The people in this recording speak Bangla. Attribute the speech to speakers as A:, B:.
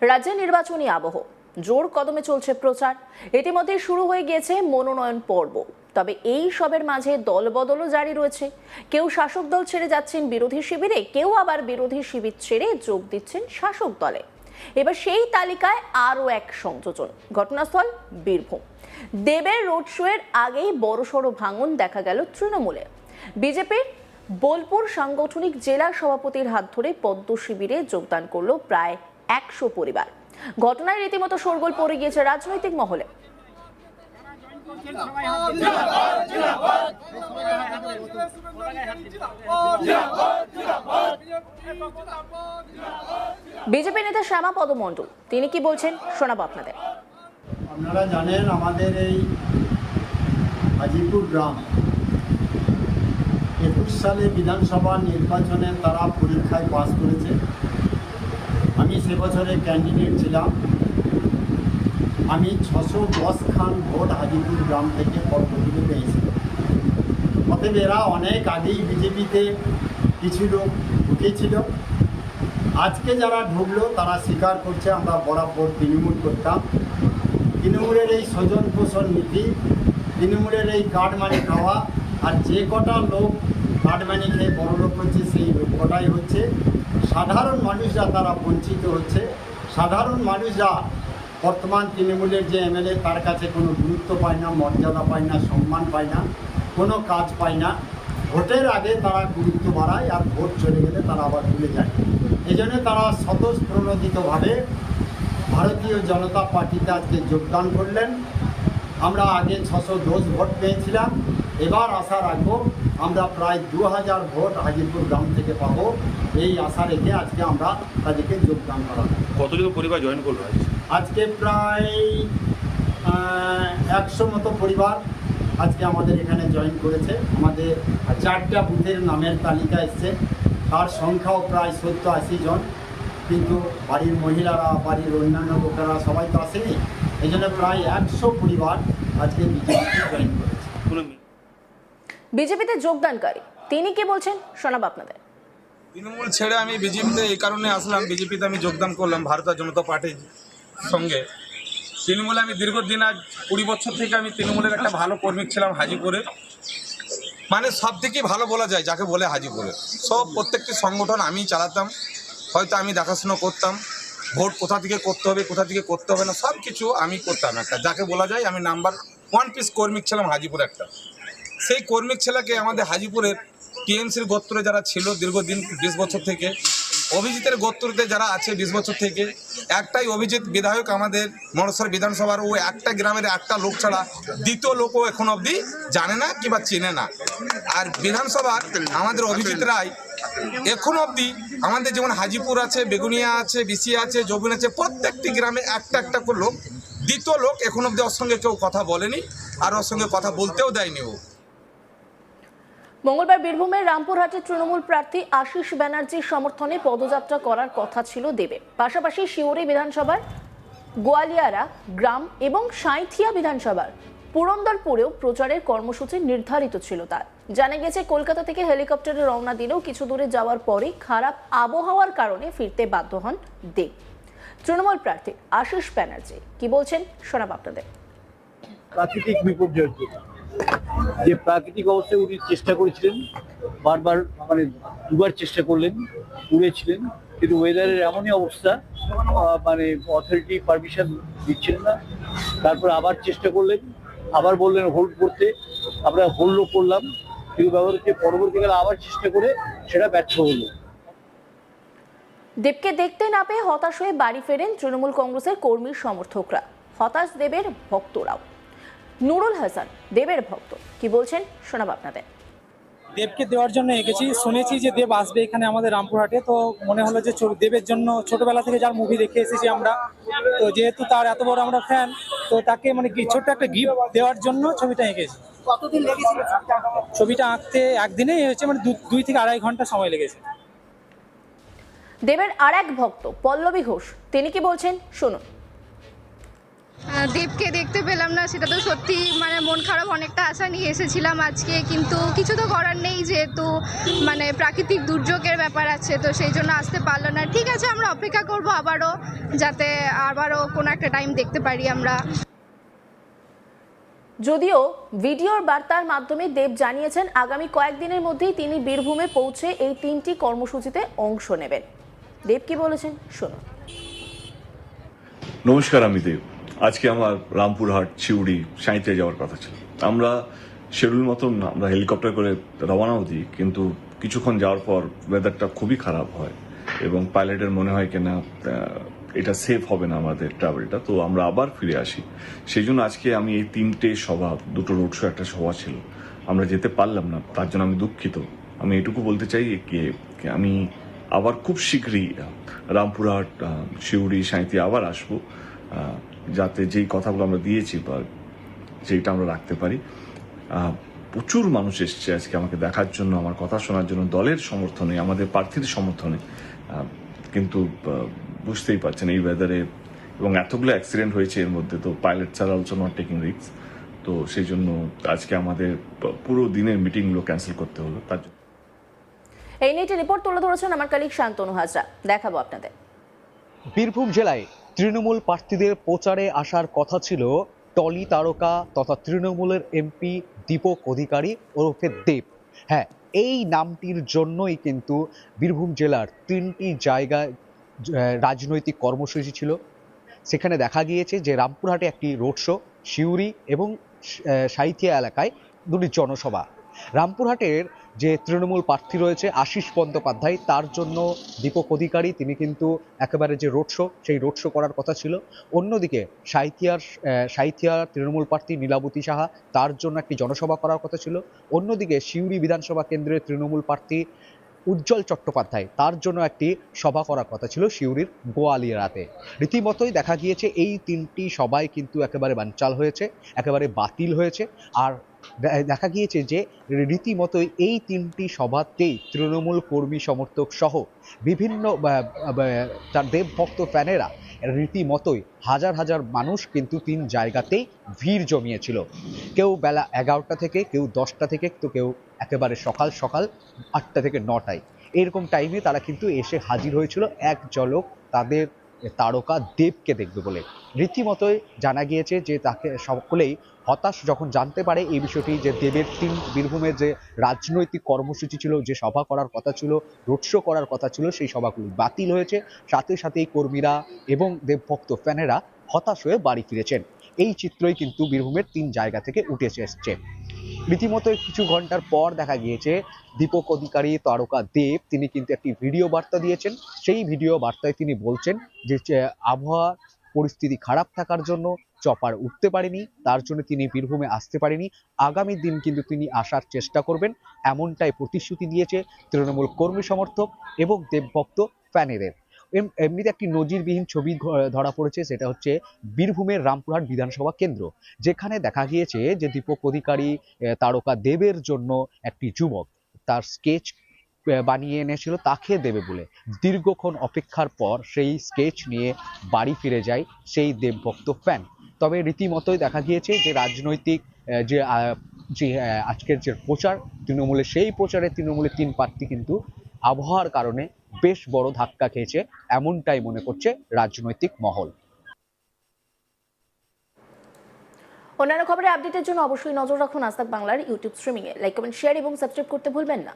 A: রাজ্যে নির্বাচনী আবহ, জোর কদমে চলছে প্রচার। ইতিমধ্যে শুরু হয়ে গিয়েছে মনোনয়ন পর্ব। তবে এই সবের মাঝে দলবদলও জারি রয়েছে। কেউ শাসক দল ছেড়ে যাচ্ছেন বিরোধী শিবিরে, কেউ আবার বিরোধী শিবির ছেড়ে যোগ দিচ্ছেন শাসক দলে। এবার সেই তালিকায় আরও এক সংযোজন। ঘটনাস্থল বীরভূম। দেবের রোড শো এর আগেই বড়সড় ভাঙন দেখা গেল তৃণমূলে। বিজেপির বোলপুর সাংগঠনিক জেলা সভাপতির হাত ধরে পদ্ম শিবিরে যোগদান করলো প্রায় 100 পরিবার। ঘটনায় রীতিমতো শোরগোল পড়ে গিয়েছে রাজনৈতিক মহলে। বিজেপি নেতা শ্যামাপদ মণ্ডল তিনি কি বলছেন শোনাবো আপনাদের।
B: আপনারা জানেন আমাদের এই হাজিপুর গ্রাম 21 সালে বিধানসভা নির্বাচনে তারা পরীক্ষায় পাস করেছে। আমি সে বছরে ক্যান্ডিডেট ছিলাম। আমি 610 খান ভোট হাজিপুর গ্রাম থেকে পদ্মপুরে পেয়েছি। অতএব এরা অনেক আগেই বিজেপিতে কিছু লোক ঢুকেছিল। আজকে যারা ঢুকলো তারা স্বীকার করছে আমরা বরাবর তৃণমূল করতাম। তৃণমূলের এই স্বজন পোষণ নীতি, তৃণমূলের এই কাটমানি খাওয়া, আর যে কটা লোক কাটমানি খেয়ে বড় লোক হচ্ছে সেই লোক কটাই হচ্ছে সাধারণ মানুষরা, তারা বঞ্চিত হচ্ছে। সাধারণ মানুষরা বর্তমান তৃণমূলের যে এমএলএ তার কাছে কোনো গুরুত্ব পায় না, মর্যাদা পায় না, সম্মান পায় না, কোনো কাজ পায় না। ভোটের আগে তারা গুরুত্ব বাড়ায় আর ভোট চলে গেলে তারা আবার ভুলে যায়। এই জন্য তারা স্বতঃপ্রণোদিতভাবে ভারতীয় জনতা পার্টিতে আজকে যোগদান করলেন। আমরা আগে 610 ভোট পেয়েছিলাম, এবার আশা রাখবো আমরা প্রায় 2000 ভোট হাজিরপুর গ্রাম থেকে পাবো। এই আশা রেখে আজকে আমরা তাদেরকে যোগদান করাবো।
C: কতজন পরিবার জয়েন করলো
B: আজকে? প্রায় 100 মতো পরিবার আজকে আমাদের এখানে জয়েন করেছে। আমাদের 4টা বুথের নামের তালিকা এসছে, তার সংখ্যাও প্রায় 70-80 জন। কিন্তু বাড়ির মহিলারা, বাড়ির অন্যান্য লোকেরা সবাই তো আসেনি। এই জন্য প্রায় 100 পরিবার আজকে বিজেপিতে জয়েন করেছে।
A: বিজেপিতে যোগদানকারী তিনি কি বলছেন শোনাবো আপনাদের।
D: তৃণমূল ছেড়ে আমি বিজেপিতে এই কারণে আসলাম, বিজেপিতে আমি যোগদান করলাম ভারতীয় জনতা পার্টির সঙ্গে। তৃণমূলে আমি দীর্ঘদিন, আজ 20 বছর থেকে আমি তৃণমূলের একটা ভালো কর্মী ছিলাম হাজিপুরে। মানে সব থেকেই ভালো বলা যায় যাকে বলে হাজিপুরে। সব প্রত্যেকটি সংগঠন আমি চালাতাম, হয়তো আমি দেখাশোনা করতাম। ভোট কোথা থেকে করতে হবে, কোথা থেকে করতে হবে না, সব কিছু আমি করতাম। একটা যাকে বলা যায় আমি নাম্বার 1 পিস কর্মী ছিলাম হাজিপুরে একটা। সেই কর্মী ছেলেকে আমাদের হাজিপুরের টিএমসির গোত্রে যারা ছিল দীর্ঘদিন 20 বছর থেকে, অভিজিতের গোত্রতে যারা আছে 20 বছর থেকে, একটাই অভিজিৎ বিধায়ক আমাদের মনসর বিধানসভার, ও একটা গ্রামের একটা লোক ছাড়া দ্বিতীয় লোকও এখন অবধি জানে না কিংবা চেনে না। আর বিধানসভার আমাদের অভিজিৎ রায় এখন অবধি আমাদের যেমন হাজিপুর আছে, বেগুনিয়া আছে, বিসি আছে, জবিন আছে, প্রত্যেকটি গ্রামে একটা একটা করে লোক, দ্বিতীয় লোক এখন অবধি ওর সঙ্গে কেউ কথা বলেনি আর ওর সঙ্গে কথা বলতেও দেয়নি ও।
A: মঙ্গলবার বীরভূমের রামপুরহাটের তৃণমূল প্রার্থী আশিস ব্যানার্জির সমর্থনে পদযাত্রা করার কথা ছিল দেবের। পাশাপাশি শিউরি বিধানসভার গোয়ালিয়ারা গ্রাম এবং সাঁইথিয়া বিধানসভার পুরন্দরপুরেও প্রচারের কর্মসূচি নির্ধারিত ছিল তার। জানা গেছে কলকাতা থেকে হেলিকপ্টারে রওনা দিলেও কিছু দূরে যাওয়ার পরে খারাপ আবহাওয়ার কারণে ফিরতে বাধ্য হন দেব। তৃণমূল প্রার্থী আশিস ব্যানার্জি কি বলছেন শোনাব আপনাদের।
E: প্রাকৃতিক বিপর্যয়ের যে প্রাকৃতিক অবস্থায় উনি চেষ্টা করেছিলেন, বারবার মানে 2বার চেষ্টা করলেন, উড়েছিলেন, কিন্তু ওয়েদারের এমনই অবস্থা, মানে অথরিটি পারমিশন দিচ্ছিলেন না। তারপর আবার চেষ্টা করলেন, আবার বললেন হোল্ড করতে, আমরা হোল্ডও করলাম, কিন্তু ব্যবহার হচ্ছে পরবর্তীকালে আবার চেষ্টা করে সেটা ব্যর্থ হলো।
A: দেবকে দেখতে না পেয়ে হতাশ হয়ে বাড়ি ফেরেন তৃণমূল কংগ্রেসের কর্মী সমর্থকরা। হতাশ দেবের ভক্তরাও। নুরুল হাসান দেবের ভক্ত কি বলছেন শোনাব আপনাদের।
F: দেবকে দেওয়ার জন্য এগেছি, শুনেছি যে দেব আসবে এখানে আমাদের রামপুরহাটে, তো মনে হলো যে দেবের জন্য ছোটবেলা থেকে যার মুভি দেখে এসেছি আমরা, তো যেহেতু তার এত বড় আমরা ফ্যান, তো তাকে মানে কি ছোট্ট একটা গিফট দেওয়ার জন্য ছবিটা এঁকেছি।
G: কতদিন লেগেছিল
F: ছবিটা আঁকতে একদিনেই হয়েছে, মানে 2 থেকে আড়াই ঘন্টা সময় লেগেছে।
A: দেবের আর এক ভক্ত পল্লবী ঘোষ তিনি কি বলছেন শুনুন।
C: দেবকে দেখতে পেলাম না, সেটা তো সত্যি মানে মন খারাপ। অনেকটা আশা নিয়ে এসেছিলাম আজকে, কিন্তু কিছু তো করার নেই, যেহেতু মানে প্রাকৃতিক দুর্যোগের ব্যাপার আছে, তো সেই জন্য আসতে পারলো না। ঠিক আছে, আমরা অপেক্ষা করব আবারও, যাতে আবারও কোনো একটা টাইম দেখতে পারি আমরা।
A: যদিও ভিডিওর বার্তার মাধ্যমে দেব জানিয়েছেন আগামী কয়েকদিনের মধ্যেই তিনি বীরভূমে পৌঁছে এই 3টি কর্মসূচিতে অংশ নেবেন। দেব কি বলেছেন শুনুন।
G: নমস্কার, আমি দেব। আজকে আমার রামপুরহাট, সিউড়ি, সাঁইতে যাওয়ার কথা ছিল। আমরা শিডিউল মতন আমরা হেলিকপ্টার করে রওনাও দিই, কিন্তু কিছুক্ষণ যাওয়ার পর ওয়েদারটা খুবই খারাপ হয় এবং পাইলটের মনে হয় কিনা এটা সেফ হবে না আমাদের ট্রাভেলটা, তো আমরা আবার ফিরে আসি। সেই জন্য আজকে আমি এই 3টে সভা, 2টো রোড শো, একটা সভা ছিল, আমরা যেতে পারলাম না, তার জন্য আমি দুঃখিত। আমি এটুকু বলতে চাই কি আমি আবার খুব শীঘ্রই রামপুরহাট, সিউড়ি, সাঁইতি আবার আসবো, যাতে যেই কথাগুলো আমরা দিয়েছি বা যেটা আমরা রাখতে পারি। প্রচুর মানুষ এসছে আজকে আমাকে দেখার জন্য, আমার কথা শোনার জন্য, দলের সমর্থনে, আমাদের প্রার্থীর সমর্থনে। কিন্তু বুঝতেই পারছেন এই ওয়েদারে এবং এতগুলো অ্যাক্সিডেন্ট হয়েছে এর মধ্যে, তো pilots are also not taking risk, তো সেই জন্য আজকে আমাদের পুরো দিনের মিটিংগুলো ক্যান্সেল করতে হলো। তার জন্য
A: এই নিয়ে একটি রিপোর্ট তুলে ধরেছেন আমার কলিগ শান্তনু হাজরা, দেখাবো আপনাদের।
H: বীরভূম জেলায় তৃণমূল প্রার্থীদের প্রচারে আসার কথা ছিল টলি তারকা তথা তৃণমূলের এমপি দীপক অধিকারী ওরফে দেব। হ্যাঁ, এই নামটির জন্যই কিন্তু বীরভূম জেলার 3টি জায়গায় রাজনৈতিক কর্মসূচি ছিল। সেখানে দেখা গিয়েছে যে রামপুরহাটে একটি রোড শো, সিউড়ি এবং সাঁইথিয়া এলাকায় 2টি জনসভা। রামপুরহাটের যে তৃণমূল প্রার্থী রয়েছে আশিস বন্দ্যোপাধ্যায়, তার জন্য দীপক অধিকারী তিনি কিন্তু একেবারে যে রোড শো, সেই রোড শো করার কথা ছিল। অন্যদিকে সাঁইথিয়ার তৃণমূল প্রার্থী নীলাবতী সাহা, তার জন্য একটি জনসভা করার কথা ছিল। অন্যদিকে সিউড়ি বিধানসভা কেন্দ্রের তৃণমূল প্রার্থী উজ্জ্বল চট্টোপাধ্যায়, তার জন্য একটি সভা করার কথা ছিল সিউড়ির গোয়ালিয়ারাতে। রীতিমতোই দেখা গিয়েছে এই 3টি সভাই কিন্তু একেবারে বানচাল হয়েছে, একেবারে বাতিল হয়েছে। আর দেখা গিয়েছে যে রীতিমতোই এই 3টি সভাতেই তৃণমূল কর্মী সমর্থক সহ বিভিন্ন তার দেবভক্ত ফ্যানেরা রীতিমতোই হাজার হাজার মানুষ কিন্তু 3 জায়গাতেই ভিড় জমিয়েছিল। কেউ বেলা 11টা থেকে, কেউ 10টা থেকে, তো কেউ একেবারে সকাল সকাল 8টা থেকে 9টায়, এরকম টাইমে তারা কিন্তু এসে হাজির হয়েছিল এক ঝলক তাদের তারকা দেবকে দেখবে বলে। রীতিমতোই জানা গিয়েছে যে তাকে সকলেই হতাশ যখন জানতে পারে এই বিষয়টি, যে দেবের বীরভূমের যে রাজনৈতিক কর্মসূচি ছিল, যে সভা করার কথা ছিল, রোড শো করার কথা ছিল, সেই সভাগুলি বাতিল হয়েছে। সাথে সাথেই কর্মীরা এবং দেবভক্ত ফ্যানেরা হতাশ হয়ে বাড়ি ফিরেছেন। এই চিত্রই কিন্তু বীরভূমের 3 জায়গা থেকে উঠে এসছে। রীতিমতো কিছু ঘন্টার পর দেখা গিয়েছে দীপক অধিকারী তারকা দেব তিনি কিন্তু একটি ভিডিও বার্তা দিয়েছেন। সেই ভিডিও বার্তায় তিনি বলছেন যে আবহাওয়া পরিস্থিতি খারাপ থাকার জন্য চপার উঠতে পারেনি, তার জন্য তিনি বীরভূমে আসতে পারেনি। আগামী দিন কিন্তু তিনি আসার চেষ্টা করবেন, এমনটাই প্রতিশ্রুতি দিয়েছে তৃণমূল কর্মী সমর্থক এবং দেবভক্ত ফ্যানেদের। এমনিতে একটি নজিরবিহীন ছবি ধরা পড়েছে, সেটা হচ্ছে বীরভূমের রামপুরহাট বিধানসভা কেন্দ্র, যেখানে দেখা গিয়েছে যে দীপক অধিকারী তারকা দেবের জন্য একটি যুবক তার স্কেচ বানিয়ে এনেছিল তাকে দেবে বলে। দীর্ঘক্ষণ অপেক্ষার পর সেই স্কেচ নিয়ে বাড়ি ফিরে যায় সেই দেবভক্ত ফ্যান। তবে রীতিমতোই দেখা গিয়েছে যে রাজনৈতিক যে আজকের যে প্রচার তৃণমূলের, সেই প্রচারে তৃণমূলের 3 প্রার্থী কিন্তু আবহাওয়ার কারণে বেশ বড় ধাক্কা খেয়েছে, এমনটাই মনে করছে রাজনৈতিক মহল।
A: অন্যান্য খবরের আপডেটের জন্য অবশ্যই নজর রাখুন আজ তাক বাংলার ইউটিউব স্ট্রিমিংয়ে। লাইক, কমেন্ট, শেয়ার এবং সাবস্ক্রাইব করতে ভুলবেন না।